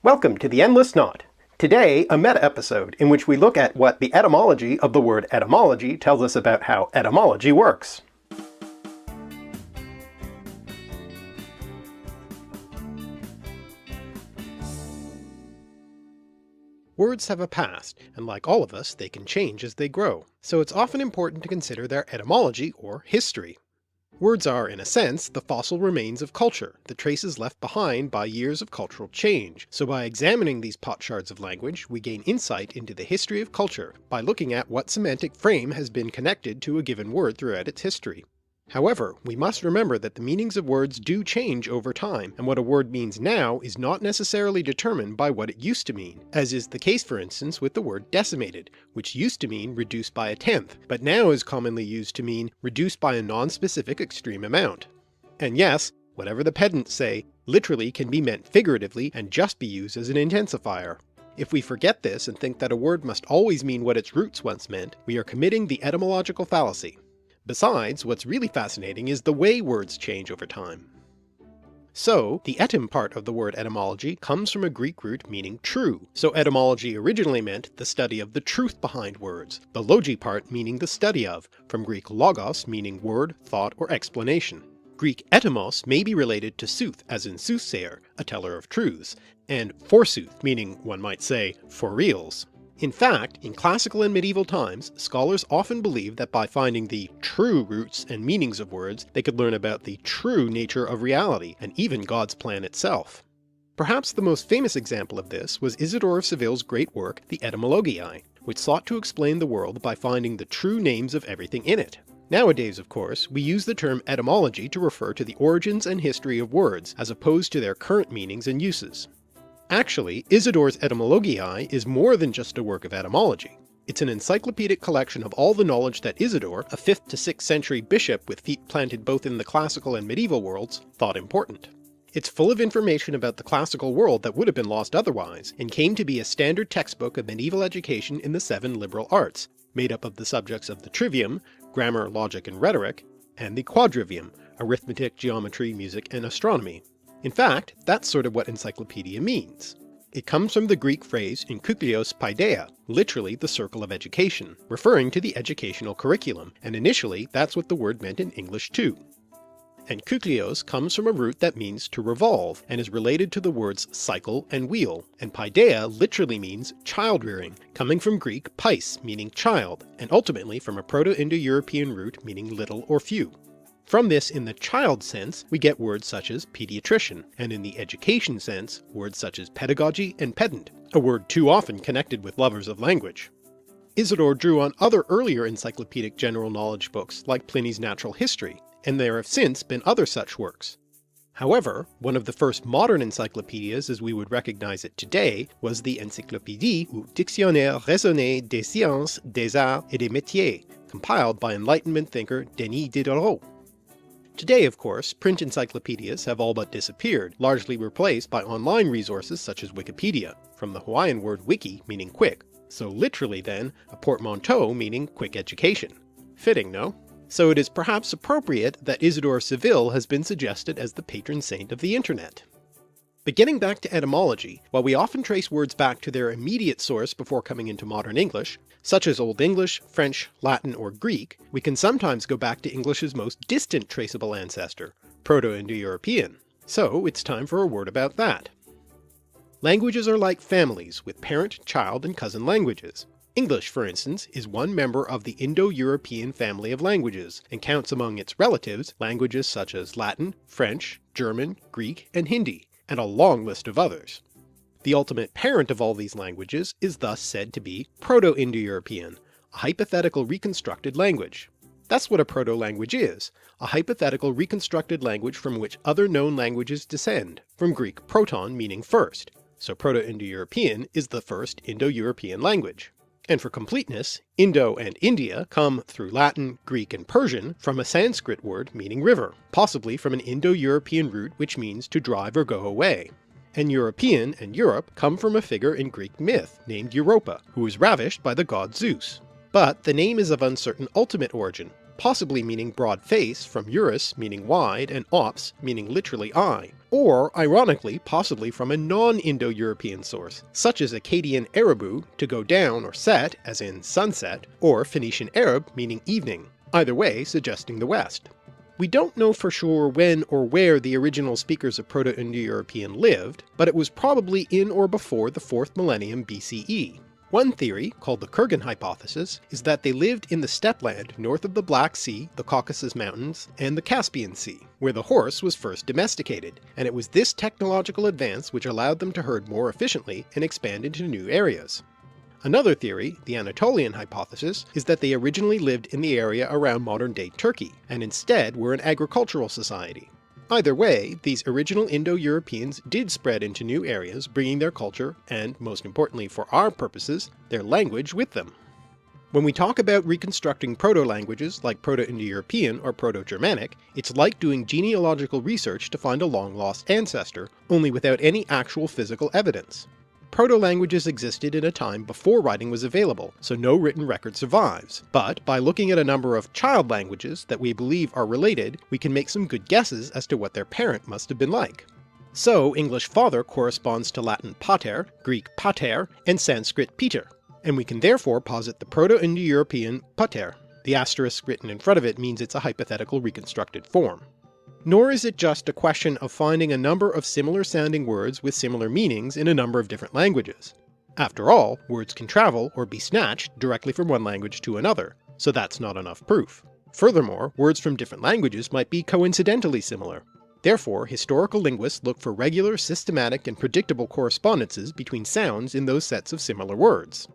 Welcome to The Endless Knot. Today, a meta-episode in which we look at what the etymology of the word etymology tells us about how etymology works. Words have a past, and like all of us, they can change as they grow, so it's often important to consider their etymology or history. Words are, in a sense, the fossil remains of culture, the traces left behind by years of cultural change, so by examining these potsherds of language we gain insight into the history of culture by looking at what semantic frame has been connected to a given word throughout its history. However, we must remember that the meanings of words do change over time, and what a word means now is not necessarily determined by what it used to mean, as is the case for instance with the word decimated, which used to mean reduced by a tenth, but now is commonly used to mean reduced by a non-specific extreme amount. And yes, whatever the pedants say, literally can be meant figuratively and just be used as an intensifier. If we forget this and think that a word must always mean what its roots once meant, we are committing the etymological fallacy. Besides, what's really fascinating is the way words change over time. So, the etym part of the word etymology comes from a Greek root meaning true, so etymology originally meant the study of the truth behind words, the logi part meaning the study of, from Greek logos meaning word, thought, or explanation. Greek etymos may be related to sooth as in soothsayer, a teller of truths, and forsooth meaning, one might say, for reals. In fact, in classical and medieval times, scholars often believed that by finding the true roots and meanings of words, they could learn about the true nature of reality, and even God's plan itself. Perhaps the most famous example of this was Isidore of Seville's great work, the Etymology, which sought to explain the world by finding the true names of everything in it. Nowadays, of course, we use the term etymology to refer to the origins and history of words, as opposed to their current meanings and uses. Actually, Isidore's Etymology is more than just a work of etymology. It's an encyclopedic collection of all the knowledge that Isidore, a 5th to 6th century bishop with feet planted both in the classical and medieval worlds, thought important. It's full of information about the classical world that would have been lost otherwise, and came to be a standard textbook of medieval education in the 7 liberal arts, made up of the subjects of the trivium, grammar, logic, and rhetoric, and the quadrivium, arithmetic, geometry, music, and astronomy. In fact, that's sort of what encyclopedia means. It comes from the Greek phrase enkyklaios paideia, literally the circle of education, referring to the educational curriculum, and initially that's what the word meant in English too. Enkyklaios comes from a root that means to revolve, and is related to the words cycle and wheel, and paideia literally means child-rearing, coming from Greek pais meaning child, and ultimately from a Proto-Indo-European root meaning little or few. From this in the child sense, we get words such as pediatrician, and in the education sense, words such as pedagogy and pedant, a word too often connected with lovers of language. Isidore drew on other earlier encyclopedic general knowledge books like Pliny's Natural History, and there have since been other such works. However, one of the first modern encyclopedias as we would recognize it today was the Encyclopédie ou Dictionnaire raisonné des sciences, des arts et des métiers, compiled by Enlightenment thinker Denis Diderot. Today, of course, print encyclopedias have all but disappeared, largely replaced by online resources such as Wikipedia, from the Hawaiian word wiki meaning quick, so literally then, a portmanteau meaning quick education. Fitting, no? So it is perhaps appropriate that Isidore of Seville has been suggested as the patron saint of the internet. But getting back to etymology, while we often trace words back to their immediate source before coming into modern English, such as Old English, French, Latin, or Greek, we can sometimes go back to English's most distant traceable ancestor, Proto-Indo-European. So it's time for a word about that. Languages are like families, with parent, child, and cousin languages. English, for instance, is one member of the Indo-European family of languages, and counts among its relatives languages such as Latin, French, German, Greek, and Hindi, and a long list of others. The ultimate parent of all these languages is thus said to be Proto-Indo-European, a hypothetical reconstructed language. That's what a proto-language is, a hypothetical reconstructed language from which other known languages descend, from Greek proton meaning first, so Proto-Indo-European is the first Indo-European language. And for completeness, Indo and India come, through Latin, Greek, and Persian, from a Sanskrit word meaning river, possibly from an Indo-European root which means to drive or go away. And European and Europe come from a figure in Greek myth named Europa, who was ravished by the god Zeus. But the name is of uncertain ultimate origin, possibly meaning broad face from Eurus meaning wide and ops meaning literally eye, or ironically possibly from a non-Indo-European source, such as Akkadian Arabu, to go down or set, as in sunset, or Phoenician Arab meaning evening, either way suggesting the west. We don't know for sure when or where the original speakers of Proto-Indo-European lived, but it was probably in or before the 4th millennium BCE. One theory, called the Kurgan hypothesis, is that they lived in the steppeland north of the Black Sea, the Caucasus Mountains, and the Caspian Sea, where the horse was first domesticated, and it was this technological advance which allowed them to herd more efficiently and expand into new areas. Another theory, the Anatolian hypothesis, is that they originally lived in the area around modern-day Turkey, and instead were an agricultural society. Either way, these original Indo-Europeans did spread into new areas, bringing their culture, and most importantly for our purposes, their language with them. When we talk about reconstructing proto-languages like Proto-Indo-European or Proto-Germanic, it's like doing genealogical research to find a long-lost ancestor, only without any actual physical evidence. Proto-languages existed in a time before writing was available, so no written record survives, but by looking at a number of child languages that we believe are related, we can make some good guesses as to what their parent must have been like. So English father corresponds to Latin pater, Greek pater, and Sanskrit Peter, and we can therefore posit the Proto-Indo-European pater. The asterisk written in front of it means it's a hypothetical reconstructed form. Nor is it just a question of finding a number of similar sounding words with similar meanings in a number of different languages. After all, words can travel, or be snatched, directly from one language to another, so that's not enough proof. Furthermore, words from different languages might be coincidentally similar. Therefore, historical linguists look for regular, systematic, and predictable correspondences between sounds in those sets of similar words.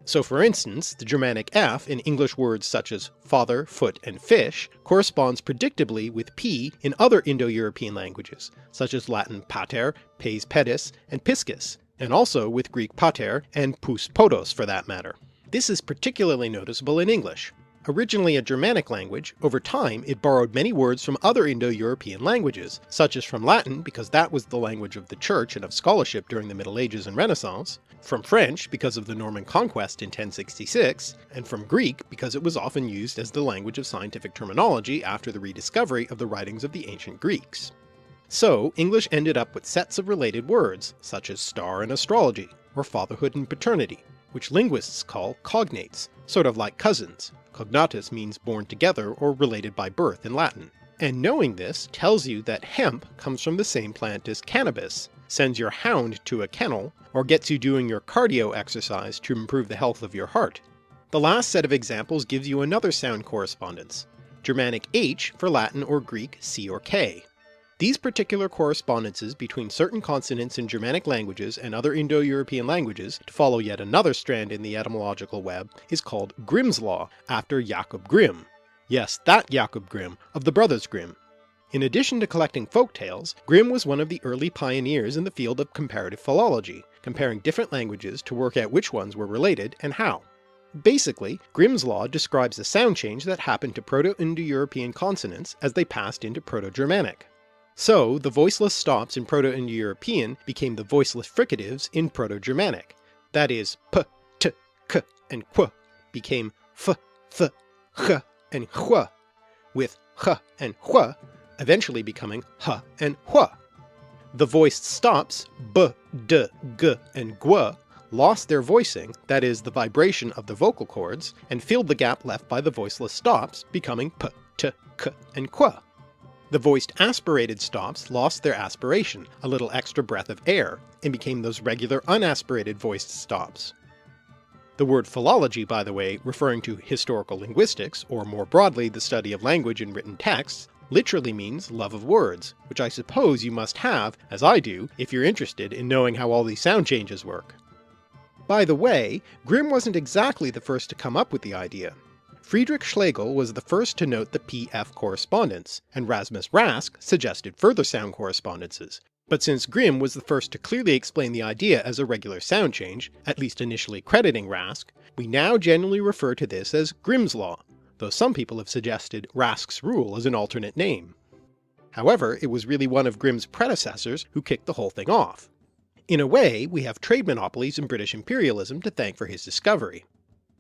So for instance, the Germanic F in English words such as father, foot, and fish corresponds predictably with P in other Indo-European languages, such as Latin pater, pes pedis, and piscis, and also with Greek pater and pous podos for that matter. This is particularly noticeable in English. Originally a Germanic language, over time it borrowed many words from other Indo-European languages, such as from Latin because that was the language of the Church and of scholarship during the Middle Ages and Renaissance, from French because of the Norman Conquest in 1066, and from Greek because it was often used as the language of scientific terminology after the rediscovery of the writings of the ancient Greeks. So English ended up with sets of related words, such as star and astrology, or fatherhood and paternity, which linguists call cognates, sort of like cousins. Cognatus means born together or related by birth in Latin. And knowing this tells you that hemp comes from the same plant as cannabis, sends your hound to a kennel, or gets you doing your cardio exercise to improve the health of your heart. The last set of examples gives you another sound correspondence, Germanic H for Latin or Greek C or K. These particular correspondences between certain consonants in Germanic languages and other Indo-European languages, to follow yet another strand in the etymological web, is called Grimm's Law, after Jakob Grimm. Yes, that Jakob Grimm, of the Brothers Grimm. In addition to collecting folk tales, Grimm was one of the early pioneers in the field of comparative philology, comparing different languages to work out which ones were related and how. Basically, Grimm's Law describes the sound change that happened to Proto-Indo-European consonants as they passed into Proto-Germanic. So, the voiceless stops in Proto-Indo-European became the voiceless fricatives in Proto-Germanic. That is, p, t, k, and qu became f, th, ch, and hua, with ch and hua eventually becoming h and hua. The voiced stops b, d, g, and gu lost their voicing, that is, the vibration of the vocal cords, and filled the gap left by the voiceless stops, becoming p, t, k, and qu. The voiced aspirated stops lost their aspiration, a little extra breath of air, and became those regular unaspirated voiced stops. The word philology, by the way, referring to historical linguistics, or more broadly the study of language in written texts, literally means love of words, which I suppose you must have, as I do, if you're interested in knowing how all these sound changes work. By the way, Grimm wasn't exactly the first to come up with the idea. Friedrich Schlegel was the first to note the PF correspondence, and Rasmus Rask suggested further sound correspondences. But since Grimm was the first to clearly explain the idea as a regular sound change, at least initially crediting Rask, we now generally refer to this as Grimm's Law, though some people have suggested Rask's Rule as an alternate name. However, it was really one of Grimm's predecessors who kicked the whole thing off. In a way, we have trade monopolies and British imperialism to thank for his discovery.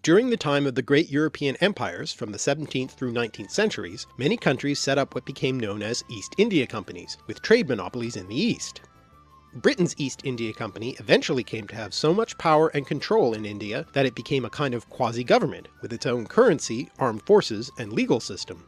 During the time of the great European empires from the 17th through 19th centuries, many countries set up what became known as East India Companies, with trade monopolies in the East. Britain's East India Company eventually came to have so much power and control in India that it became a kind of quasi-government, with its own currency, armed forces, and legal system.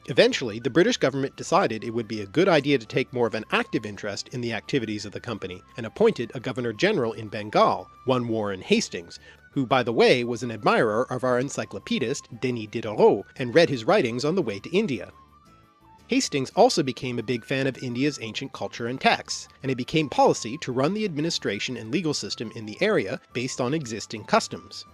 Eventually, the British government decided it would be a good idea to take more of an active interest in the activities of the company, and appointed a Governor-General in Bengal, one Warren Hastings, who by the way was an admirer of our encyclopedist Denis Diderot and read his writings on the way to India. Hastings also became a big fan of India's ancient culture and texts, and it became policy to run the administration and legal system in the area based on existing customs.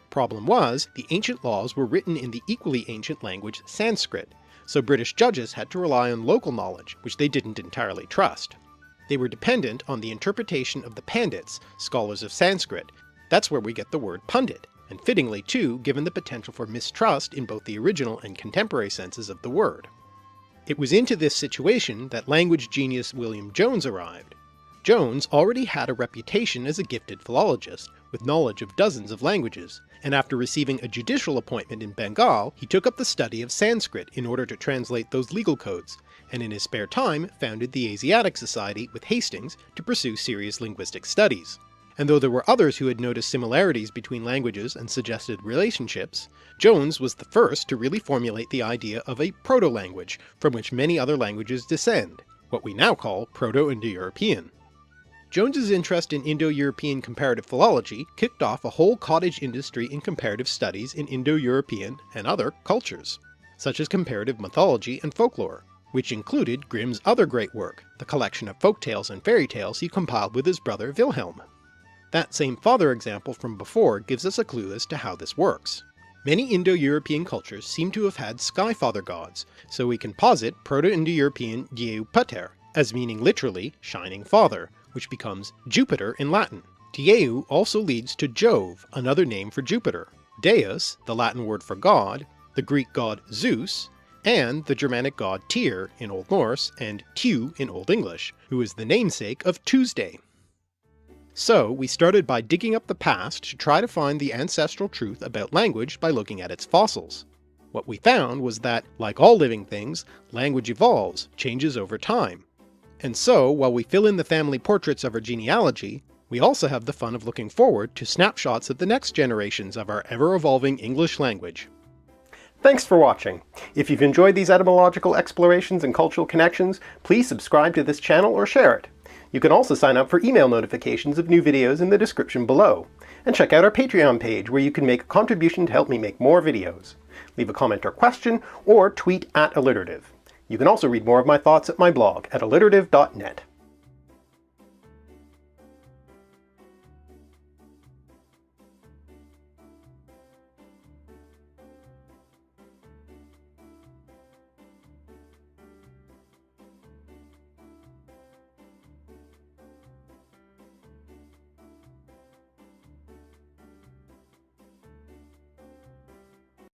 Problem was, the ancient laws were written in the equally ancient language Sanskrit, so British judges had to rely on local knowledge, which they didn't entirely trust. They were dependent on the interpretation of the Pandits, scholars of Sanskrit. That's where we get the word pundit, and fittingly too, given the potential for mistrust in both the original and contemporary senses of the word. It was into this situation that language genius William Jones arrived. Jones already had a reputation as a gifted philologist, with knowledge of dozens of languages, and after receiving a judicial appointment in Bengal, he took up the study of Sanskrit in order to translate those legal codes, and in his spare time founded the Asiatic Society with Hastings to pursue serious linguistic studies. And though there were others who had noticed similarities between languages and suggested relationships, Jones was the first to really formulate the idea of a proto-language from which many other languages descend, what we now call Proto-Indo-European. Jones's interest in Indo-European comparative philology kicked off a whole cottage industry in comparative studies in Indo-European and other cultures, such as comparative mythology and folklore, which included Grimm's other great work, the collection of folk tales and fairy tales he compiled with his brother Wilhelm. That same father example from before gives us a clue as to how this works. Many Indo-European cultures seem to have had sky father gods, so we can posit Proto-Indo-European Dieu Pater as meaning literally shining father, which becomes Jupiter in Latin. Dieu also leads to Jove, another name for Jupiter, Deus, the Latin word for god, the Greek god Zeus, and the Germanic god Tyr in Old Norse and Tu in Old English, who is the namesake of Tuesday. So we started by digging up the past to try to find the ancestral truth about language by looking at its fossils. What we found was that, like all living things, language evolves, changes over time. And so, while we fill in the family portraits of our genealogy, we also have the fun of looking forward to snapshots of the next generations of our ever-evolving English language. Thanks for watching. If you've enjoyed these etymological explorations and cultural connections, please subscribe to this channel or share it. You can also sign up for email notifications of new videos in the description below. And check out our Patreon page where you can make a contribution to help me make more videos. Leave a comment or question, or tweet @alliterative. You can also read more of my thoughts at my blog at alliterative.net.